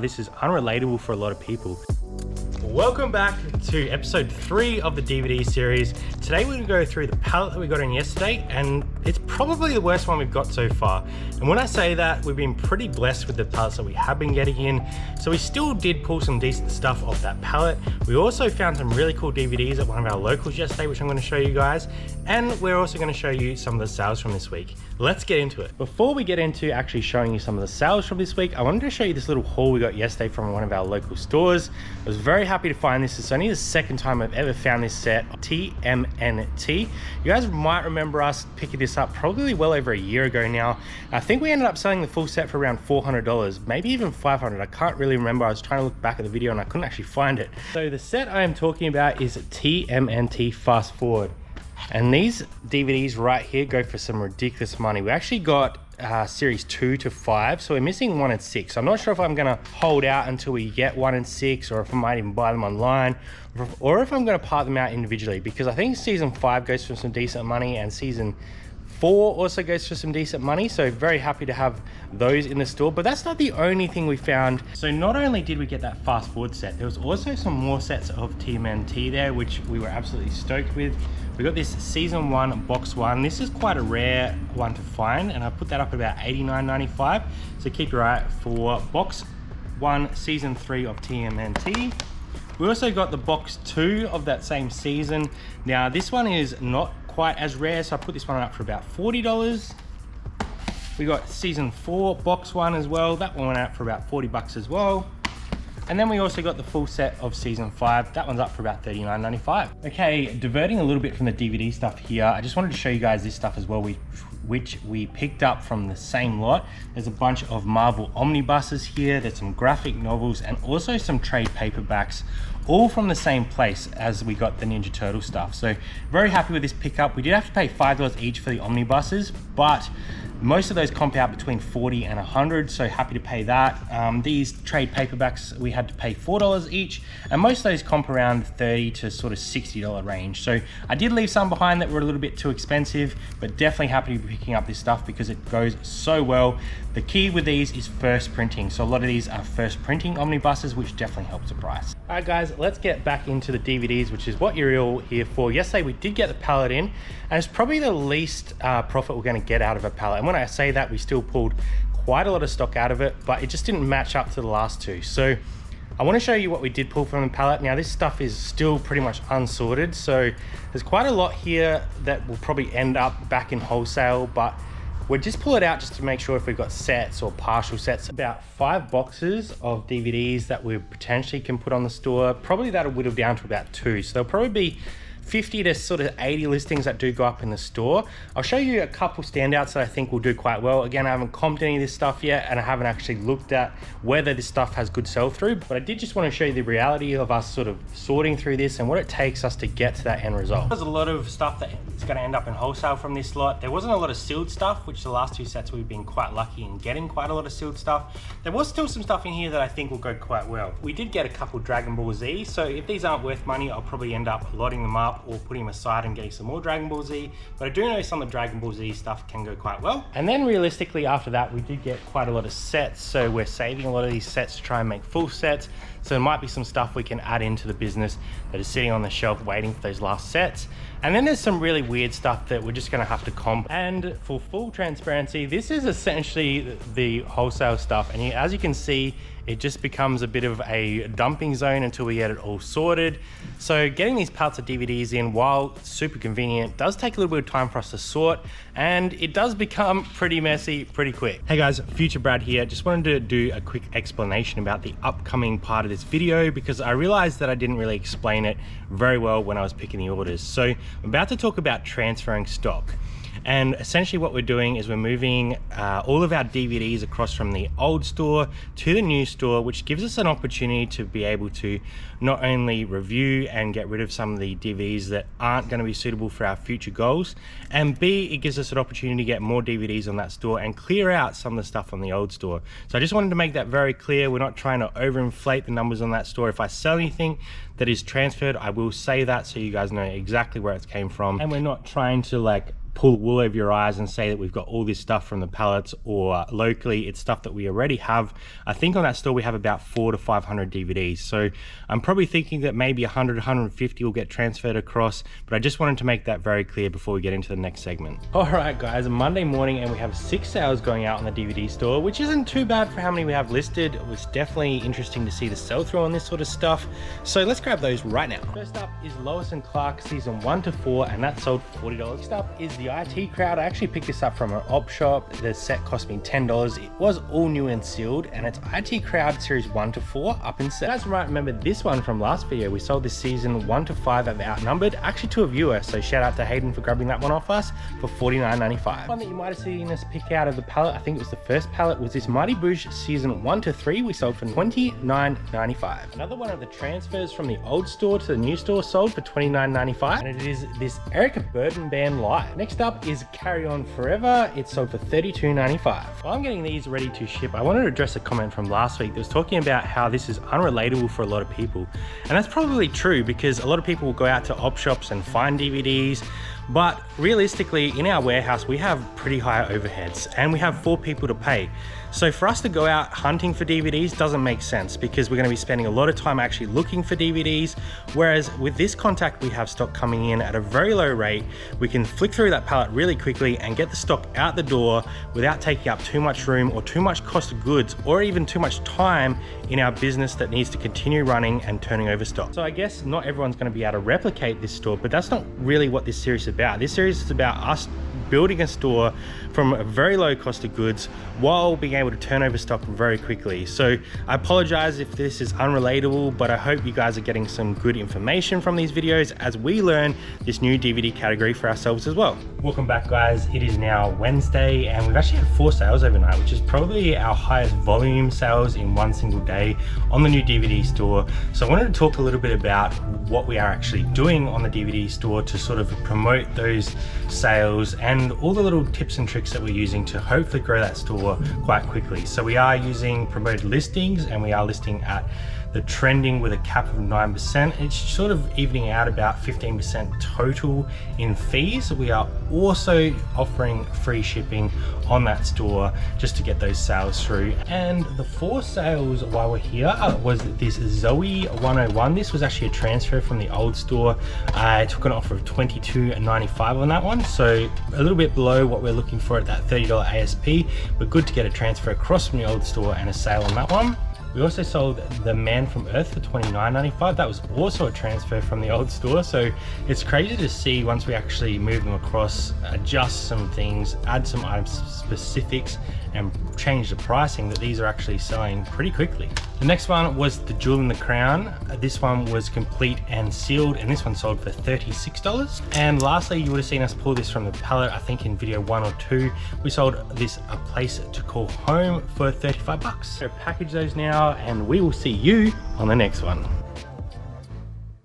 This is unrelatable for a lot of people. Welcome back to episode 3 of the DVD series. Today we're going to go through the pallet that we got in yesterday, and it's probably the worst one we've got so far. And when I say that, we've been pretty blessed with the pallets that we have been getting in. So we still did pull some decent stuff off that pallet. We also found some really cool DVDs at one of our locals yesterday, which I'm going to show you guys. And we're also going to show you some of the sales from this week. Let's get into it. Before we get into actually showing you some of the sales from this week, I wanted to show you this little haul we got yesterday from one of our local stores. I was very happy to find this. It's only the second time I've ever found this set, TMNT. You guys might remember us picking this up probably well over a year ago now. I think we ended up selling the full set for around $400, maybe even $500. I can't really remember. I was trying to look back at the video and I couldn't actually find it. So the set I am talking about is TMNT Fast Forward. And these DVDs right here go for some ridiculous money. We actually got series 2 to 5, so we're missing 1 and 6. I'm not sure if I'm gonna hold out until we get 1 and 6, or if I might even buy them online, or if I'm gonna part them out individually, because I think season 5 goes for some decent money and season 4 also goes for some decent money. So very happy to have those in the store, but that's not the only thing we found. So not only did we get that Fast Forward set, there was also some more sets of TMNT there, which we were absolutely stoked with. We got this season 1 box 1. This is quite a rare one to find, and I put that up at about $89.95. So keep your eye out for box 1 season 3 of TMNT. We also got the box 2 of that same season. Now this one is not quite as rare, so I put this one up for about $40. We got season 4 box 1 as well. That one went out for about $40 as well. And then we also got the full set of season 5. That one's up for about $39.95. Okay, diverting a little bit from the DVD stuff here, I just wanted to show you guys this stuff as well, which we picked up from the same lot. There's a bunch of Marvel omnibuses here. There's some graphic novels and also some trade paperbacks, all from the same place as we got the Ninja Turtle stuff. So very happy with this pickup. We did have to pay $5 each for the omnibuses, but most of those comp out between $40 and $100, so happy to pay that. These trade paperbacks, we had to pay $4 each, and most of those comp around $30 to sort of $60 range. So I did leave some behind that were a little bit too expensive, but definitely happy to be picking up this stuff because it goes so well. The key with these is first printing. So a lot of these are first printing omnibuses, which definitely helps the price. All right guys, let's get back into the DVDs, which is what you're all here for. Yesterday we did get the pallet in, and it's probably the least profit we're going to get out of a pallet. And when I say that, we still pulled quite a lot of stock out of it, but it just didn't match up to the last two. So I want to show you what we did pull from the pallet. Now this stuff is still pretty much unsorted, so there's quite a lot here that will probably end up back in wholesale, but we'll just pull it out just to make sure if we've got sets or partial sets. About 5 boxes of DVDs that we potentially can put on the store. Probably that'll whittle down to about 2. So there'll probably be 50 to sort of 80 listings that do go up in the store. I'll show you a couple standouts that I think will do quite well. Again, I haven't comped any of this stuff yet, and I haven't actually looked at whether this stuff has good sell-through, but I did just want to show you the reality of us sort of sorting through this and what it takes us to get to that end result. There's a lot of stuff that is going to end up in wholesale from this lot. There wasn't a lot of sealed stuff, which the last 2 sets we've been quite lucky in getting quite a lot of sealed stuff. There was still some stuff in here that I think will go quite well. We did get a couple Dragon Ball Z, so if these aren't worth money, I'll probably end up lotting them up or putting them aside and getting some more Dragon Ball Z, but I do know some of the Dragon Ball Z stuff can go quite well. And then realistically after that, we did get quite a lot of sets, so we're saving a lot of these sets to try and make full sets. So there might be some stuff we can add into the business that is sitting on the shelf waiting for those last sets. And then there's some really weird stuff that we're just gonna have to comp. And for full transparency, this is essentially the wholesale stuff. And as you can see, it just becomes a bit of a dumping zone until we get it all sorted. So getting these pallets of DVDs in, while super convenient, does take a little bit of time for us to sort, and it does become pretty messy pretty quick. Hey guys, Future Brad here. Just wanted to do a quick explanation about the upcoming part of this video, because I realized that I didn't really explain it very well when I was picking the orders. So I'm about to talk about transferring stock. And essentially what we're doing is we're moving all of our DVDs across from the old store to the new store, which gives us an opportunity to be able to not only review and get rid of some of the DVDs that aren't going to be suitable for our future goals, and B, it gives us an opportunity to get more DVDs on that store and clear out some of the stuff on the old store. So I just wanted to make that very clear. We're not trying to overinflate the numbers on that store. If I sell anything that is transferred, I will say that so you guys know exactly where it came from, and we're not trying to like pull wool over your eyes and say that we've got all this stuff from the pallets, or locally it's stuff that we already have. I think on that store we have about 400 to 500 DVDs, so I'm probably thinking that maybe 100 150 will get transferred across, but I just wanted to make that very clear before we get into the next segment. All right guys, Monday morning and we have 6 sales going out on the DVD store, which isn't too bad for how many we have listed. It was definitely interesting to see the sell through on this sort of stuff, so let's grab those right now. First up is Lois and Clark season 1 to 4, and that sold for $40. Next up is the IT Crowd. I actually picked this up from an op shop. The set cost me $10. It was all new and sealed, and it's IT Crowd series 1 to 4 up in set. You guys might remember this one from last video. We sold this season 1 to 5 of Outnumbered, actually to a viewer, so shout out to Hayden for grabbing that one off us for $49.95. One that you might have seen us pick out of the pallet, I think it was the first pallet, was this Mighty Boosh season 1 to 3. We sold for $29.95. Another one of the transfers from the old store to the new store sold for $29.95, and it is this Erica Burden Band Live. Next up is Carry On Forever. It sold for $32.95. While I'm getting these ready to ship, I wanted to address a comment from last week that was talking about how this is unrelatable for a lot of people, and that's probably true, because a lot of people will go out to op shops and find DVDs, but realistically in our warehouse we have pretty high overheads and we have 4 people to pay. So for us to go out hunting for DVDs doesn't make sense, because we're going to be spending a lot of time actually looking for DVDs, whereas with this contact we have stock coming in at a very low rate. We can flick through that pallet really quickly and get the stock out the door without taking up too much room or too much cost of goods, or even too much time in our business that needs to continue running and turning over stock. So I guess not everyone's going to be able to replicate this store, but that's not really what this series is about. This series is about us building a store from a very low cost of goods while being able to turn over stock very quickly. So I apologize if this is unrelatable, but I hope you guys are getting some good information from these videos as we learn this new DVD category for ourselves as well. Welcome back guys, it is now Wednesday and we've actually had 4 sales overnight, which is probably our highest volume sales in one single day on the new DVD store. So I wanted to talk a little bit about what we are actually doing on the DVD store to sort of promote those sales and all the little tips and tricks that we're using to hopefully grow that store quite quickly. So we are using promoted listings, and we are listing at the trending with a cap of 9%. It's sort of evening out about 15% total in fees. We are also offering free shipping on that store just to get those sales through. And the 4 sales while we're here was this Zoe 101. This was actually a transfer from the old store. I took an offer of $22.95 on that one, so a little bit below what we're looking for at that $30 ASP, but good to get a transfer across from the old store and a sale on that one. We also sold The Man from Earth for $29.95. That was also a transfer from the old store. So it's crazy to see once we actually move them across, adjust some things, add some item specifics, and change the pricing, that these are actually selling pretty quickly. The next one was The Jewel in the Crown. This one was complete and sealed, and this one sold for $36. And lastly, you would have seen us pull this from the pallet, I think in video 1 or 2. We sold this A Place to Call Home for $35. So package those now, and we will see you on the next one.